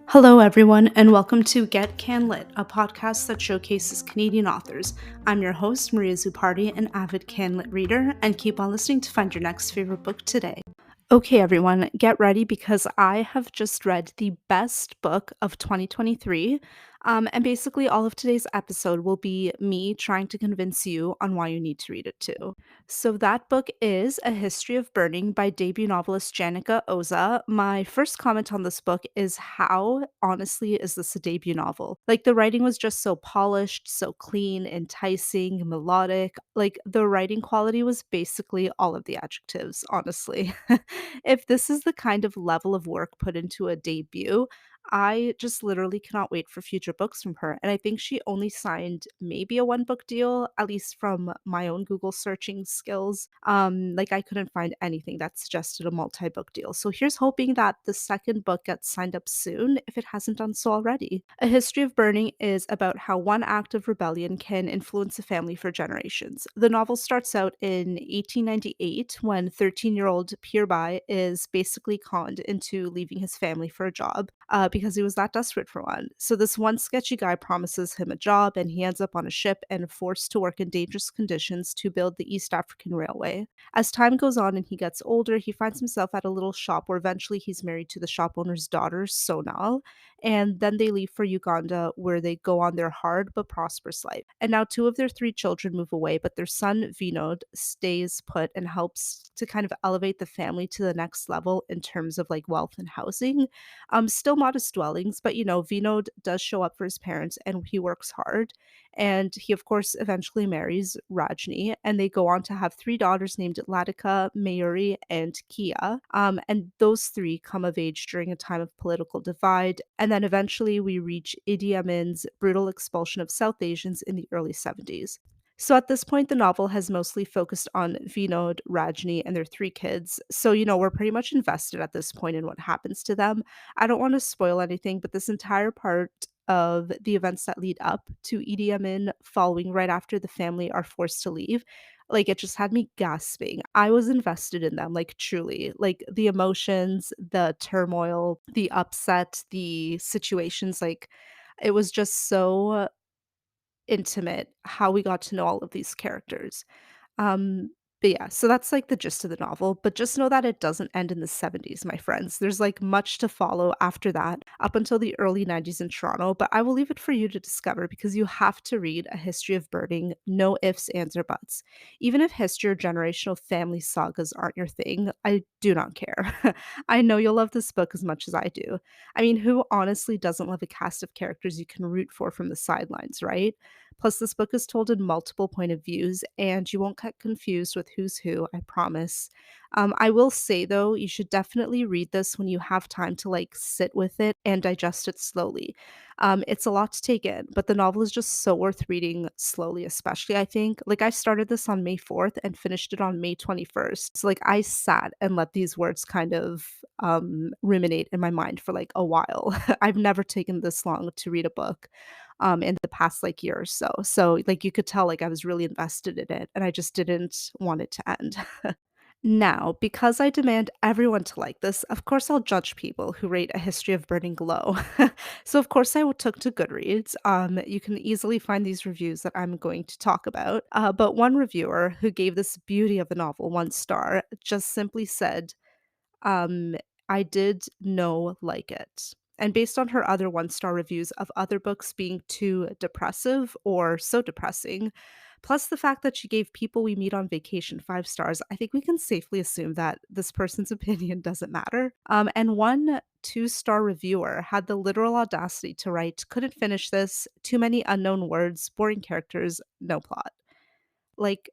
Hello, everyone, and welcome to Get Can Lit, a podcast that showcases Canadian authors. I'm your host, Maria Zupardi, an avid Can Lit reader, and keep on listening to find your next favorite book today. Okay, everyone, get ready because I have just read the best book of 2023. And basically, all of today's episode will be me trying to convince you on why you need to read it too. So, that book is A History of Burning by debut novelist Janika Oza. My first comment on this book is how, honestly, is this a debut novel? Like, the writing was just so polished, so clean, enticing, melodic. Like, the writing quality was basically all of the adjectives, honestly. If this is the kind of level of work put into a debut, I just literally cannot wait for future books from her. And I think she only signed maybe a one book deal, at least from my own Google searching skills. Like I couldn't find anything that suggested a multi-book deal. So here's hoping that the second book gets signed up soon if it hasn't done so already. A History of Burning is about how one act of rebellion can influence a family for generations. The novel starts out in 1898 when 13-year-old Pierby is basically conned into leaving his family for a job because he was that desperate for one. So this one sketchy guy promises him a job and he ends up on a ship and forced to work in dangerous conditions to build the East African Railway. As time goes on and he gets older, he finds himself at a little shop where eventually he's married to the shop owner's daughter, Sonal, and then they leave for Uganda where they go on their hard but prosperous life. And now two of their three children move away, but their son Vinod stays put and helps to kind of elevate the family to the next level in terms of like wealth and housing. Still modest dwellings, but Vinod does show up for his parents and he works hard. And he, of course, eventually marries Rajni, and they go on to have three daughters named Latika, Mayuri, and Kia. And those three come of age during a time of political divide. And then eventually we reach Idi Amin's brutal expulsion of South Asians in the early 70s. So at this point, the novel has mostly focused on Vinod, Rajni, and their three kids. So, we're pretty much invested at this point in what happens to them. I don't want to spoil anything, but this entire part of the events that lead up to Idi Amin following right after the family are forced to leave, like it just had me gasping. I was invested in them, like truly. Like the emotions, the turmoil, the upset, the situations, like it was just so intimate how we got to know all of these characters. Um, but yeah, so that's like the gist of the novel. But just know that it doesn't end in the 70s, my friends. There's like much to follow after that, up until the early 90s in Toronto. But I will leave it for you to discover because you have to read A History of Burning, no ifs, ands, or buts. Even if history or generational family sagas aren't your thing, I do not care. I know you'll love this book as much as I do. I mean, who honestly doesn't love a cast of characters you can root for from the sidelines, right? Plus, this book is told in multiple point of views, and you won't get confused with who's who, I promise. I will say, though, you should definitely read this when you have time to like sit with it and digest it slowly. It's a lot to take in, but the novel is just so worth reading slowly, especially, I think. Like, I started this on May 4th and finished it on May 21st. So, like, I sat and let these words kind of ruminate in my mind for like a while. I've never taken this long to read a book in the past like year or so. So like you could tell like I was really invested in it and I just didn't want it to end. Now, because I demand everyone to like this, of course I'll judge people who rate A History of Burning low. So of course took to Goodreads. You can easily find these reviews that I'm going to talk about. But one reviewer who gave this beauty of a novel 1 star just simply said, um, I did no like it. And based on her other 1 star reviews of other books being too depressive or so depressing, plus the fact that she gave People We Meet on Vacation 5 stars, I think we can safely assume that this person's opinion doesn't matter. And one 2 star reviewer had the literal audacity to write, couldn't finish this, too many unknown words, boring characters, no plot. Like,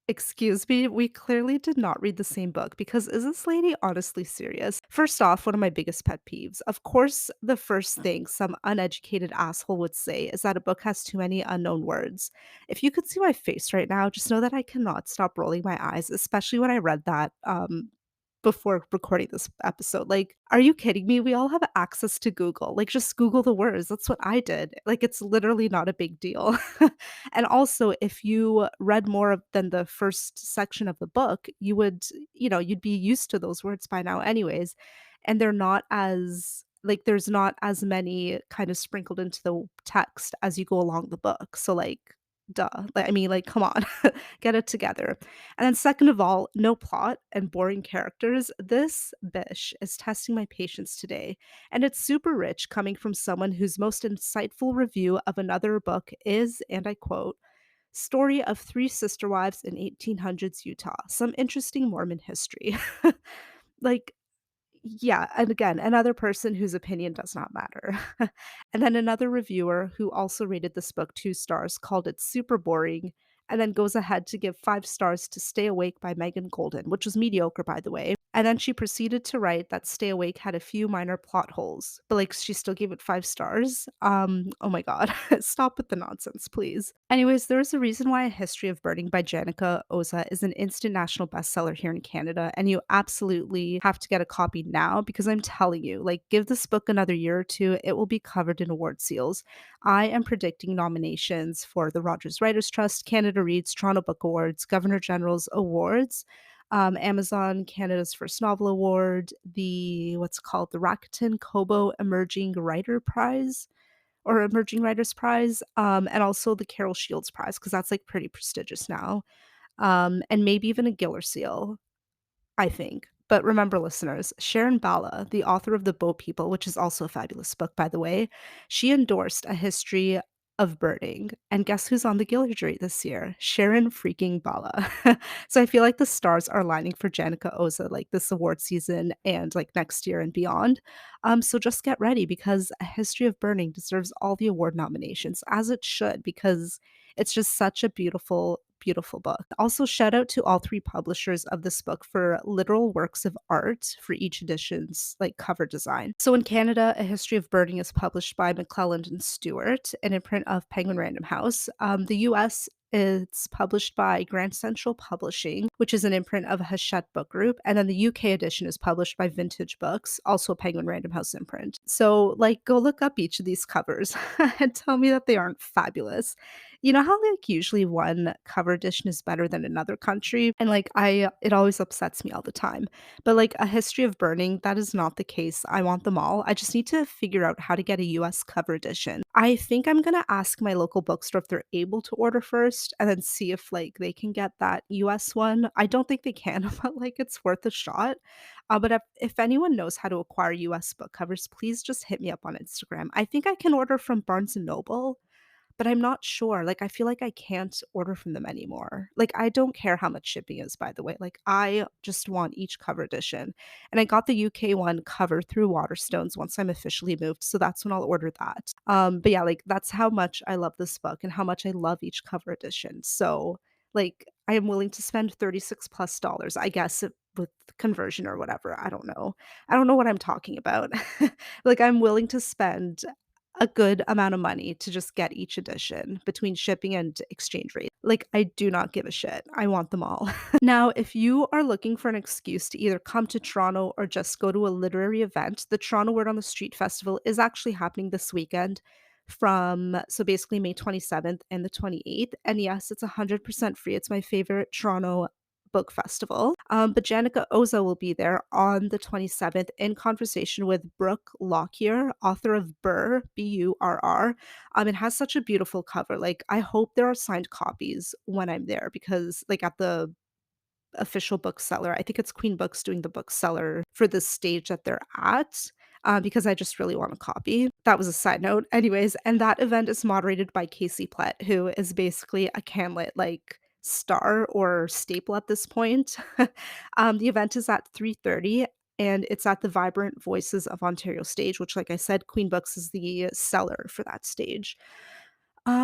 excuse me, we clearly did not read the same book because is this lady honestly serious? First off, one of my biggest pet peeves. Of course, the first thing some uneducated asshole would say is that a book has too many unknown words. If you could see my face right now, just know that I cannot stop rolling my eyes, especially when I read that. before recording this episode. Like, are you kidding me? We all have access to Google. Like, just Google the words. That's what I did. Like, it's literally not a big deal. And also, if you read more than the first section of the book, you would, you'd be used to those words by now, anyways. And they're not as, like, there's not as many kind of sprinkled into the text as you go along the book. So, like, duh. Like, I mean, like, come on, get it together. And then, second of all, no plot and boring characters. This bish is testing my patience today. And it's super rich coming from someone whose most insightful review of another book is, and I quote, "Story of three sister wives in 1800s Utah. Some interesting Mormon history." Like, yeah, and again, another person whose opinion does not matter. And then another reviewer who also rated this book 2 stars called it super boring, and then goes ahead to give 5 stars to Stay Awake by Megan Golden, which was mediocre, by the way. And then she proceeded to write that Stay Awake had a few minor plot holes, but, like, she still gave it 5 stars. Oh my god. Stop with the nonsense, please. Anyways, there is a reason why A History of Burning by Janika Oza is an instant national bestseller here in Canada, and you absolutely have to get a copy now because I'm telling you, like, give this book another year or two, it will be covered in award seals. I am predicting nominations for the Rogers Writers Trust, Canada Reads, Toronto Book Awards, Governor General's Awards, Amazon Canada's First Novel Award, the what's it called, the Rakuten Kobo Emerging Writer Prize or Emerging Writers Prize, and also the Carol Shields Prize because that's, like, pretty prestigious now, and maybe even a Giller Seal. I think. But remember, listeners, Sharon Bala, the author of The Boat People, which is also a fabulous book, by the way, she endorsed A History of Birding. And guess who's on the Giller jury this year? Sharon freaking Bala. So I feel like the stars are aligning for Janika Oza, like this award season and like next year and beyond. So just get ready because A History of Burning deserves all the award nominations, as it should, because it's just such a beautiful, beautiful book. Also, shout out to all three publishers of this book for literal works of art for each edition's like cover design. So in Canada, A History of Birding is published by McClelland and Stewart, an imprint of Penguin Random House. The US it's published by Grand Central Publishing, which is an imprint of Hachette Book Group, and then the UK edition is published by Vintage Books, also a Penguin Random House imprint. So, like, go look up each of these covers and tell me that they aren't fabulous. You know how, like, usually one cover edition is better than another country? And, like, it always upsets me all the time. But, like, A History of Burning, that is not the case. I want them all. I just need to figure out how to get a US cover edition. I think I'm gonna ask my local bookstore if they're able to order first and then see if, like, they can get that US one. I don't think they can, but, like, it's worth a shot. But if anyone knows how to acquire US book covers, please just hit me up on Instagram. I think I can order from Barnes& and Noble, but I'm not sure. Like, I feel like I can't order from them anymore. Like, I don't care how much shipping is, by the way. Like, I just want each cover edition. And I got the UK one cover through Waterstones once I'm officially moved, so that's when I'll order that. But yeah, like, that's how much I love this book and how much I love each cover edition. So, like, I am willing to spend 36 plus dollars, I guess, with conversion or whatever. I don't know. I don't know what I'm talking about. Like, I'm willing to spend a good amount of money to just get each edition between shipping and exchange rate. Like, I do not give a shit. I want them all. Now, if you are looking for an excuse to either come to Toronto or just go to a literary event, the Toronto Word on the Street Festival is actually happening this weekend from so basically May 27th and the 28th. And yes, it's 100% free. It's my favorite Toronto book festival. But Janika Oza will be there on the 27th in conversation with Brooke Lockyer, author of Burr, Burr. It has such a beautiful cover. Like, I hope there are signed copies when I'm there because, like, at the official bookseller. I think it's Queen Books doing the bookseller for the stage that they're at, because I just really want a copy. That was a side note. Anyways, and that event is moderated by Casey Plett, who is basically a Canlit like star or staple at this point. The event is at 3:30 and it's at the Vibrant Voices of Ontario stage, which, like I said, Queen Books is the seller for that stage.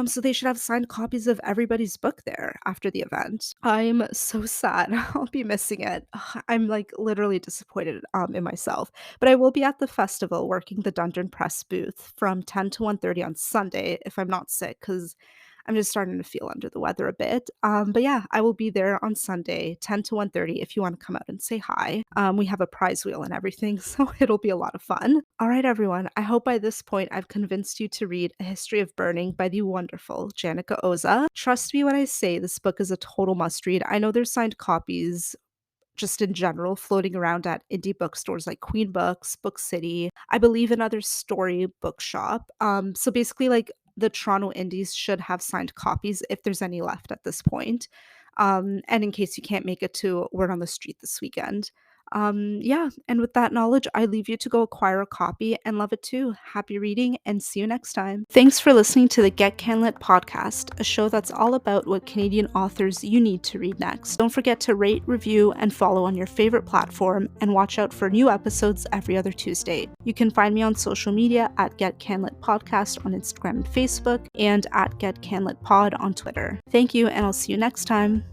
So they should have signed copies of everybody's book there after the event. I'm so sad. I'll be missing it. Ugh, I'm like literally disappointed in myself. But I will be at the festival working the Dundon Press booth from 10 to 1:30 on Sunday if I'm not sick, because I'm just starting to feel under the weather a bit. But yeah, I will be there on Sunday, 10 to 1:30 if you want to come out and say hi. We have a prize wheel and everything, so it'll be a lot of fun. All right, everyone. I hope by this point I've convinced you to read A History of Burning by the wonderful Janika Oza. Trust me when I say this book is a total must read. I know there's signed copies just in general floating around at indie bookstores like Queen Books, Book City, I believe another story bookshop. So basically, like the Toronto Indies should have signed copies if there's any left at this point. And in case you can't make it to Word on the Street this weekend. Yeah, and with that knowledge, I leave you to go acquire a copy and love it too. Happy reading and see you next time. Thanks for listening to the Get Canlit podcast, a show that's all about what Canadian authors you need to read next. Don't forget to rate, review, and follow on your favorite platform, and watch out for new episodes every other Tuesday. You can find me on social media at Get Canlit Podcast on Instagram and Facebook, and at Get Canlit Pod on Twitter. Thank you, and I'll see you next time.